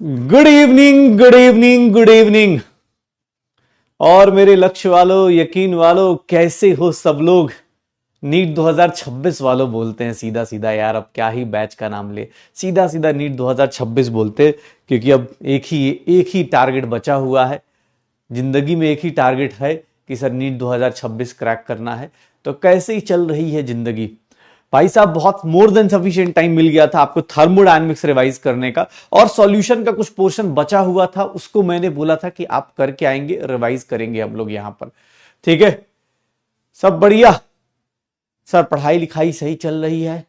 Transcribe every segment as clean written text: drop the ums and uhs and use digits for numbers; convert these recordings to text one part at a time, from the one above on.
Good evening, good evening, good evening. और मेरे लक्ष्य वालों, यकीन वालों, कैसे हो सब लोग। नीट 2026 वालों बोलते हैं सीधा सीधा यार, अब क्या ही बैच का नाम ले, सीधा सीधा नीट 2026 बोलते, क्योंकि अब एक ही टारगेट बचा हुआ है जिंदगी में। एक ही टारगेट है कि सर नीट 2026 क्रैक करना है। तो कैसे ही चल रही है जिंदगी भाई साहब। बहुत मोर देन सफिशिएंट टाइम मिल गया था आपको थर्मोडायनेमिक्स रिवाइज करने का, और सॉल्यूशन का कुछ पोर्शन बचा हुआ था, उसको मैंने बोला था कि आप करके आएंगे, रिवाइज करेंगे हम लोग यहां पर। ठीक है, सब बढ़िया। सर पढ़ाई लिखाई सही चल रही है।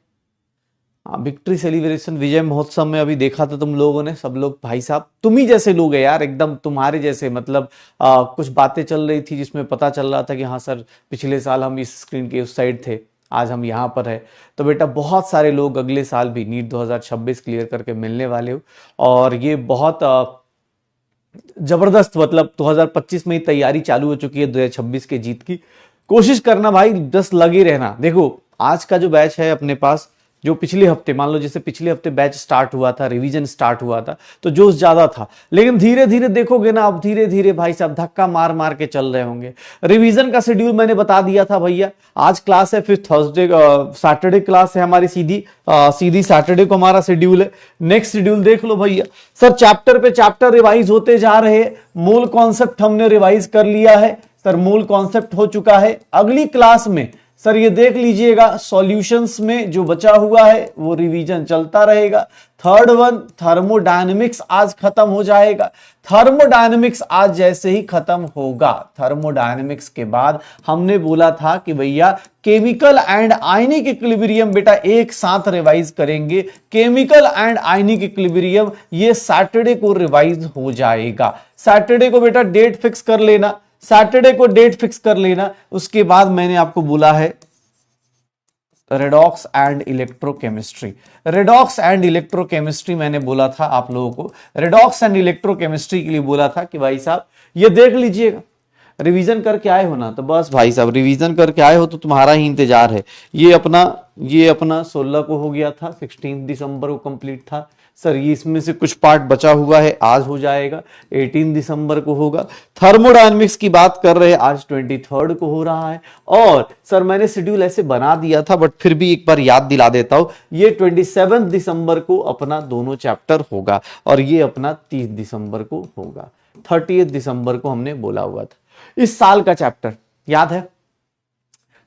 विक्ट्री सेलिब्रेशन, विजय महोत्सव में अभी देखा था तुम लोगों ने, सब लोग भाई साहब तुम ही जैसे लोग हैं यार, एकदम तुम्हारे जैसे। मतलब कुछ बातें चल रही थी जिसमें पता चल रहा था कि हाँ सर, पिछले साल हम इस स्क्रीन के उस साइड थे, आज हम यहाँ पर है। तो बेटा बहुत सारे लोग अगले साल भी नीट 2026 क्लियर करके मिलने वाले हो, और ये बहुत जबरदस्त, मतलब 2025 में ही तैयारी चालू हो चुकी है 2026 के जीत की। कोशिश करना भाई, बस लगे रहना। देखो आज का जो बैच है अपने पास, जो पिछले हफ्ते, मान लो जैसे पिछले हफ्ते बैच स्टार्ट हुआ था, रिवीजन स्टार्ट हुआ था, तो जोश ज्यादा था। लेकिन धीरे धीरे देखोगे ना, अब धीरे धीरे भाई साहब धक्का मार मार के चल रहे होंगे। रिवीजन का शेड्यूल मैंने बता दिया था भैया। आज क्लास है, फिर थर्सडे सैटरडे क्लास है हमारी, सीधी सैटरडे को हमारा शेड्यूल है। नेक्स्ट शेड्यूल देख लो भैया। सर चैप्टर पे चैप्टर रिवाइज होते जा रहे हैं। मूल कॉन्सेप्ट हमने रिवाइज कर लिया है सर, मूल कॉन्सेप्ट हो चुका है। अगली क्लास में सर ये देख लीजिएगा, सॉल्यूशंस में जो बचा हुआ है वो रिवीजन चलता रहेगा। थर्ड वन थर्मोडायनेमिक्स आज खत्म हो जाएगा। थर्मोडायनेमिक्स आज जैसे ही खत्म होगा, थर्मोडायनेमिक्स के बाद हमने बोला था कि भैया केमिकल एंड आयनिक इक्विलिब्रियम बेटा एक साथ रिवाइज करेंगे। केमिकल एंड आयनिक इक्विलिब्रियम ये सैटरडे को रिवाइज हो जाएगा। सैटरडे को बेटा डेट फिक्स कर लेना, सैटरडे को डेट फिक्स कर लेना। उसके बाद मैंने आपको बोला है redox and electrochemistry. Redox and electrochemistry मैंने बोला था आप लोगों को, रेडॉक्स एंड इलेक्ट्रोकेमिस्ट्री के लिए बोला था कि भाई साहब ये देख लीजिएगा। रिवीजन करके आए हो ना, तो बस भाई साहब रिवीजन करके आए हो तो तुम्हारा ही इंतजार है। ये अपना 16 को हो गया था, 16 दिसंबर को कंप्लीट था सर। ये इसमें से कुछ पार्ट बचा हुआ है, आज हो जाएगा, 18 दिसंबर को होगा। थर्मोडायनेमिक्स की बात कर रहे हैं, आज 23 को हो रहा है। और सर मैंने शेड्यूल ऐसे बना दिया था, बट फिर भी एक बार याद दिला देता हूं, ये 27 दिसंबर को अपना दोनों चैप्टर होगा, और ये अपना 30 दिसंबर को होगा। 30 दिसंबर को हमने बोला हुआ था इस साल का चैप्टर, याद है।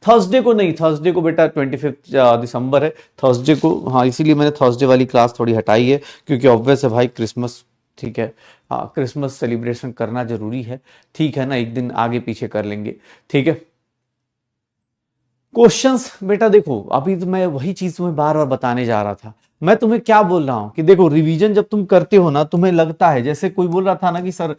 थर्सडे को नहीं, थर्सडे को बेटा 25 दिसंबर है, थर्सडे को। हाँ इसीलिए मैंने थर्सडे वाली क्लास थोड़ी हटाई है, क्योंकि ऑब्वियस है भाई क्रिसमस, ठीक है। हाँ क्रिसमस सेलिब्रेशन करना जरूरी है, ठीक है ना, एक दिन आगे पीछे कर लेंगे, ठीक है। क्वेश्चंस बेटा देखो, अभी तो मैं वही चीज तुम्हें बार बार बताने जा रहा था। मैं तुम्हें क्या बोल रहा हूं कि देखो रिवीजन जब तुम करते हो ना, तुम्हें लगता है जैसे कोई बोल रहा था ना कि सर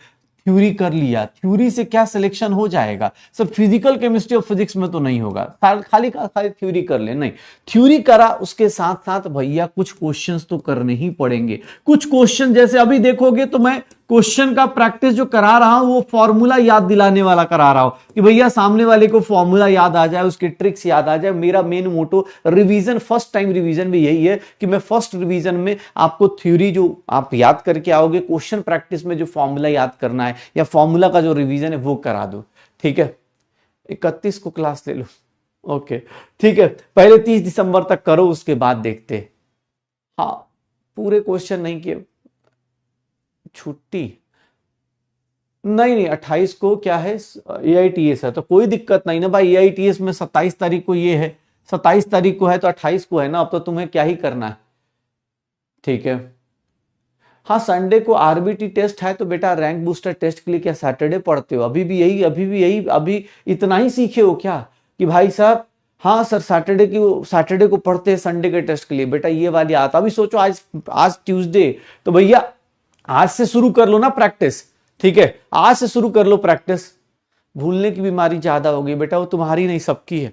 थ्योरी कर लिया, थ्योरी से क्या सिलेक्शन हो जाएगा सर, फिजिकल केमिस्ट्री और फिजिक्स में तो नहीं होगा, खाली खाली थ्योरी कर ले, नहीं। थ्योरी करा, उसके साथ साथ भैया कुछ क्वेश्चंस तो करने ही पड़ेंगे। कुछ क्वेश्चन जैसे अभी देखोगे तो मैं क्वेश्चन का प्रैक्टिस जो करा रहा हूं वो फॉर्मूला याद दिलाने वाला करा रहा हूं, कि भैया सामने वाले को फॉर्मूला याद आ जाए, उसके ट्रिक्स याद आ जाए। मेरा main motto revision, first time revision में यही है कि मैं फर्स्ट रिवीजन में आपको थ्योरी जो आप याद करके आओगे, क्वेश्चन प्रैक्टिस में जो फॉर्मूला याद करना है या फॉर्मूला का जो रिवीजन है वो करा दो, ठीक है। 31 को क्लास ले लो, ओके ठीक है। पहले 30 दिसंबर तक करो, उसके बाद देखते। हाँ पूरे क्वेश्चन नहीं किए, छुट्टी नहीं नहीं, 28 को क्या है, AITS है, तो कोई दिक्कत नहीं ना भाई। AITS में 27 तारीख को ये है, 27 तारीख को है तो 28 को है ना, अब तो तुम्हें क्या ही करना है, ठीक है। हाँ संडे को RBT टेस्ट है, तो बेटा रैंक बूस्टर टेस्ट के लिए क्या सैटरडे पढ़ते हो? अभी इतना ही सीखे हो क्या कि भाई साहब हाँ सर सैटरडे को पढ़ते हैं संडे के टेस्ट के लिए? बेटा ये वाली आता, अभी सोचो आज ट्यूसडे, तो भैया आज से शुरू कर लो ना प्रैक्टिस, ठीक है। आज से शुरू कर लो प्रैक्टिस। भूलने की बीमारी ज्यादा होगी बेटा, वो तुम्हारी नहीं सबकी है,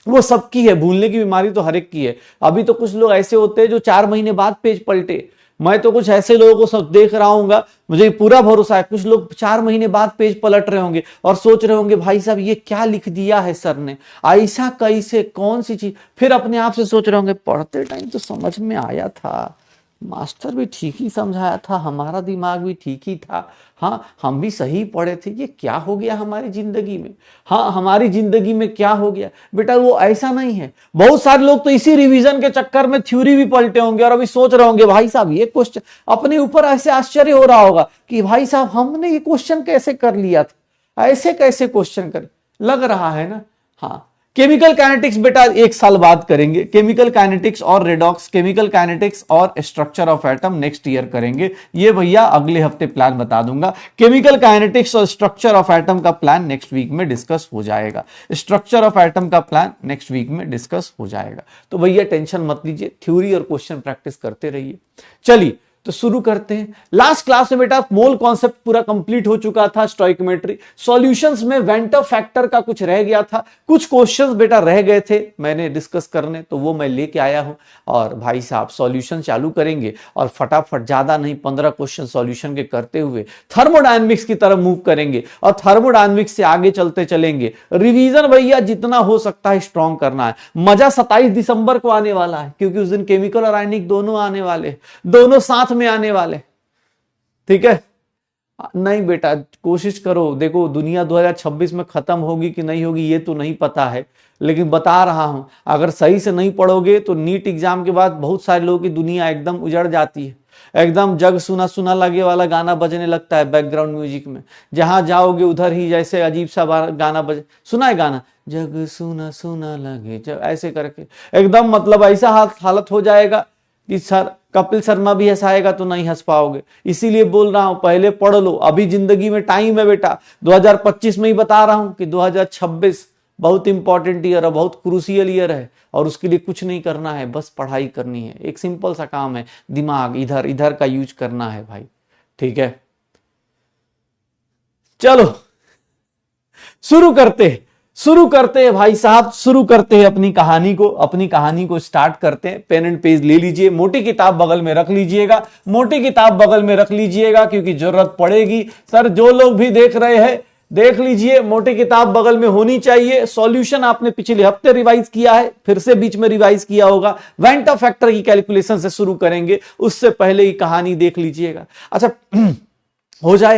वो सबकी है। भूलने की बीमारी तो हर एक की है। अभी तो कुछ लोग ऐसे होते हैं जो 4 महीने बाद पेज पलटे। मैं तो कुछ ऐसे लोगों को सब देख रहा हूँ, मुझे पूरा भरोसा है, कुछ लोग 4 महीने बाद पेज पलट रहे होंगे और सोच रहे होंगे भाई साहब ये क्या लिख दिया है सर ने, ऐसा कैसे, कौन सी चीज। फिर अपने आप से सोच रहे होंगे पढ़ते टाइम तो समझ में आया था, मास्टर भी ठीक ही समझाया था, हमारा दिमाग भी ठीक ही था, हाँ हम भी सही पढ़े थे, ये क्या हो गया हमारी जिंदगी में, हाँ हमारी जिंदगी में क्या हो गया बेटा, वो ऐसा नहीं है। बहुत सारे लोग तो इसी रिवीजन के चक्कर में थ्योरी भी पलटे होंगे और अभी सोच रहे होंगे भाई साहब ये क्वेश्चन, अपने ऊपर ऐसे आश्चर्य हो रहा होगा कि भाई साहब हमने ये क्वेश्चन कैसे कर लिया था, ऐसे कैसे क्वेश्चन कर लग रहा है ना। हाँ केमिकल काइनेटिक्स बेटा एक साल बाद करेंगे, केमिकल काइनेटिक्स और रेडॉक्स, केमिकल काइनेटिक्स और structure of atom next year करेंगे, ये भैया अगले हफ्ते प्लान बता दूंगा। केमिकल काइनेटिक्स और स्ट्रक्चर ऑफ एटम का प्लान नेक्स्ट वीक में डिस्कस हो जाएगा, स्ट्रक्चर ऑफ एटम का प्लान नेक्स्ट वीक में डिस्कस हो जाएगा। तो भैया टेंशन मत लीजिए, थ्योरी और क्वेश्चन प्रैक्टिस करते रहिए। चलिए तो शुरू करते हैं। लास्ट क्लास में बेटा मोल कॉन्सेप्ट पूरा कंप्लीट हो चुका था, स्टोइकोमेट्री सॉल्यूशंस में वेंटर फैक्टर का कुछ रह गया था, कुछ क्वेश्चंस बेटा रह गए थे मैंने डिस्कस करने, तो वो मैं लेके आया हूं और भाई साहब सॉल्यूशन चालू करेंगे और फटाफट, ज्यादा नहीं 15 क्वेश्चन सॉल्यूशन के करते हुए थर्मोडायनेमिक्स की तरफ मूव करेंगे और थर्मोडायनेमिक्स से आगे चलते चलेंगे। रिवीजन भैया जितना हो सकता है स्ट्रॉन्ग करना है। मजा 27 दिसंबर को आने वाला है क्योंकि उस दिन केमिकल और आयनिक दोनों आने वाले, दोनों साथ में आने वाले, ठीक है। नहीं बेटा कोशिश करो, देखो दुनिया 2026 में खत्म होगी कि नहीं होगी ये तो नहीं पता है, लेकिन बता रहा हूं अगर सही से नहीं पढ़ोगे तो नीट एग्जाम के बाद बहुत सारे लोगों की दुनिया एकदम उजड़ जाती है, एकदम जग सुना सुना लगे वाला गाना बजने लगता है बैकग्राउंड म्यूजिक में, जहां जाओगे उधर ही जैसे अजीब सा गाना बजे, सुना है गाना, जग सुना सुना लगे जब, ऐसे करके एकदम मतलब ऐसा हालत हो जाएगा कि सर कपिल शर्मा भी हंसाएगा तो नहीं हंस पाओगे। इसीलिए बोल रहा हूं पहले पढ़ लो, अभी जिंदगी में टाइम है बेटा। 2025 में ही बता रहा हूं कि 2026 बहुत इंपॉर्टेंट ईयर है, बहुत क्रूसियल ईयर है और उसके लिए कुछ नहीं करना है, बस पढ़ाई करनी है। एक सिंपल सा काम है, दिमाग इधर इधर का यूज करना है भाई, ठीक है। चलो शुरू करते हैं भाई साहब, शुरू करते हैं अपनी कहानी को स्टार्ट करते हैं। पेन एंड पेज ले लीजिए, मोटी किताब बगल में रख लीजिएगा, मोटी किताब बगल में रख लीजिएगा क्योंकि जरूरत पड़ेगी। सर जो लोग भी देख रहे हैं देख लीजिए, मोटी किताब बगल में होनी चाहिए। सॉल्यूशन आपने पिछले हफ्ते रिवाइज किया है, फिर से बीच में रिवाइज किया होगा। वेंटर फैक्टर की कैलकुलेशन से शुरू करेंगे, उससे पहले ही कहानी देख लीजिएगा। अच्छा हो जाए